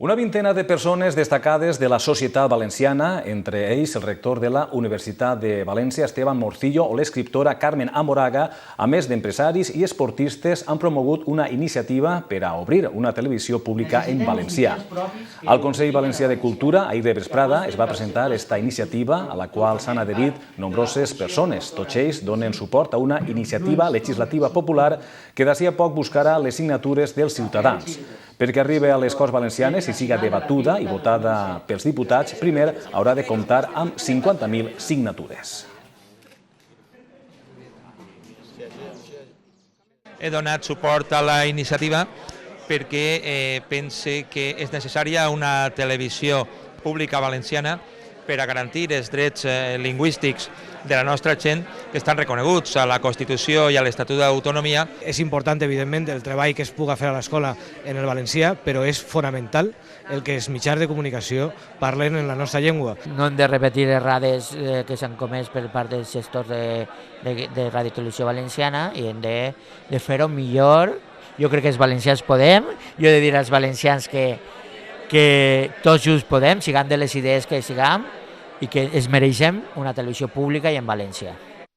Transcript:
Una vintena de persones destacades de la societat valenciana, entre ells el rector de la Universitat de València, Esteban Morcillo, o l'escriptora Carmen Amoraga, a més d'empresaris i esportistes, han promogut una iniciativa per a obrir una televisió pública en valencià. Al Consell Valencià de Cultura, ahir de vesprada, es va presentar esta iniciativa a la qual s'han adherit nombroses persones. Tots ells donen suport a una iniciativa legislativa popular que d'ací a poc buscarà les signatures dels ciutadans. Perquè arribi a les Corts Valencianes i siga debatuda i votada pels diputats, primer haurà de comptar amb 50.000 signatures. He donat suport a la iniciativa perquè pense que és necessària una televisió pública valenciana per a garantir els drets lingüístics de la nostra gent que estan reconeguts a la Constitució i a l'Estatut d'Autonomia. És important, evidentment, el treball que es puga fer a l'escola en el valencià, però és fonamental el que els mitjans de comunicació parlen en la nostra llengua. No hem de repetir errades que s'han comès per part dels gestors de Ràdio i Televisió Valenciana i hem de fer-ho millor. Jo crec que els valencians podem, jo he de dir als valencians que tots junts podem, siguem de les idees que siguem i que es mereixem una televisió pública i en València.